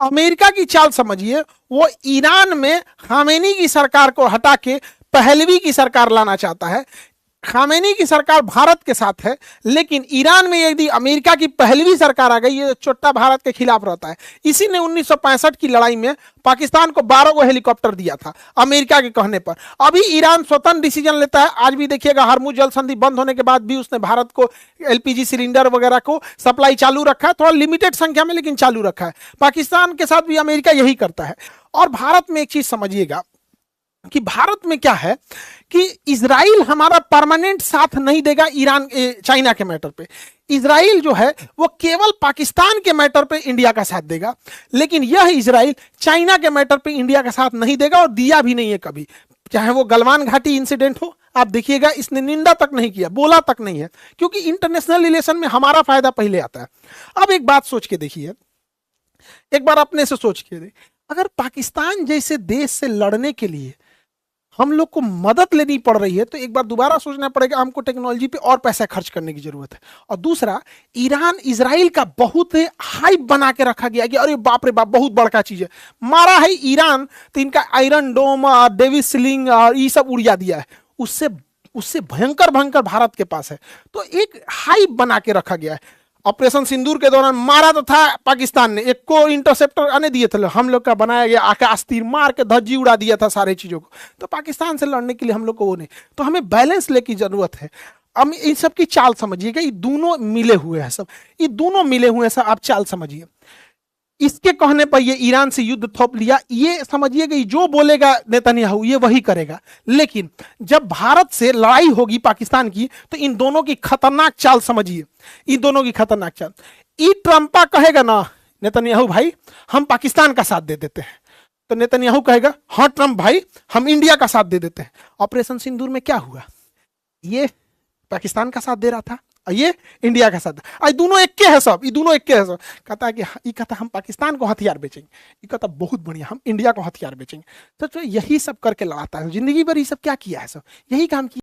America की चाल समझिए, वो ईरान में खामेनी की सरकार को हटा के पहलवी की सरकार लाना चाहता है। खामेनी की सरकार भारत के साथ है, लेकिन ईरान में यदि अमेरिका की पहलवी सरकार आ गई, ये चोट्टा भारत के खिलाफ रहता है। इसी ने 1965 की लड़ाई में पाकिस्तान को 12 को हेलीकॉप्टर दिया था अमेरिका के कहने पर। अभी ईरान स्वतंत्र डिसीजन लेता है। आज भी देखिएगा, हरमुज जल संधि बंद होने के बाद भी उसने भारत को एलपीजी सिलेंडर वगैरह को सप्लाई चालू रखा है, थोड़ा लिमिटेड संख्या में लेकिन चालू रखा है। पाकिस्तान के साथ भी अमेरिका यही करता है। और भारत में एक चीज समझिएगा कि भारत में क्या है कि इजराइल हमारा परमानेंट साथ नहीं देगा ईरान चाइना के मैटर पे। इजराइल जो है वो केवल पाकिस्तान के मैटर पे इंडिया का साथ देगा, लेकिन यह इजराइल चाइना के मैटर पे इंडिया का साथ नहीं देगा और दिया भी नहीं है कभी। चाहे वो गलवान घाटी इंसिडेंट हो, आप देखिएगा इसने निंदा तक नहीं किया, बोला तक नहीं है, क्योंकि इंटरनेशनल रिलेशन में हमारा फायदा पहले आता है। अब एक बात सोच के देखिए, एक बार अपने से सोच के, अगर पाकिस्तान जैसे देश से लड़ने के लिए हम लोग को मदद लेनी पड़ रही है, तो एक बार दोबारा सोचना पड़ेगा हमको टेक्नोलॉजी पे और पैसा खर्च करने की जरूरत है। और दूसरा, ईरान इजराइल का बहुत हाइप बना के रखा गया कि अरे बाप रे बाप बहुत बड़का चीज है। मारा है ईरान तो इनका आयरन डोम और डेविस स्लिंग और ये सब उड़िया दिया है। उससे उससे भयंकर भयंकर भारत के पास है। तो एक हाइप बना के रखा गया है। ऑपरेशन सिंदूर के दौरान मारा तो था पाकिस्तान ने, एक को इंटरसेप्टर आने दिए थे, हम लोग का बनाया गया आकाश तीर मार के धज्जी उड़ा दिया था सारे चीजों को। तो पाकिस्तान से लड़ने के लिए हम लोग को वो नहीं, तो हमें बैलेंस लेने की जरूरत है। अब इन सब की चाल समझिएगा, ये दोनों मिले हुए हैं, सब ये दोनों मिले हुए हैं, सब आप चाल समझिए। इसके कहने पर ये ईरान से युद्ध थोप लिया, ये समझिए कि जो बोलेगा नेतन्याहू ये वही करेगा। लेकिन जब भारत से लड़ाई होगी पाकिस्तान की, तो इन दोनों की खतरनाक चाल समझिए, इन दोनों की खतरनाक चाल। ई ट्रंपा कहेगा ना नेतन्याहू भाई हम पाकिस्तान का साथ दे देते हैं, तो नेतन्याहू कहेगा हाँ ट्रंप भाई हम इंडिया का साथ दे देते हैं। ऑपरेशन सिंदूर में क्या हुआ, ये पाकिस्तान का साथ दे रहा था, ये इंडिया का साथ, आज दोनों एक के है सब, ये दोनों एक के है सब। कहता है कि ये कहता हम पाकिस्तान को हथियार बेचेंगे, ये कहता बहुत बढ़िया हम इंडिया को हथियार बेचेंगे। तो यही सब करके लड़ाता है जिंदगी भर, ये सब क्या किया है, सब यही काम किया।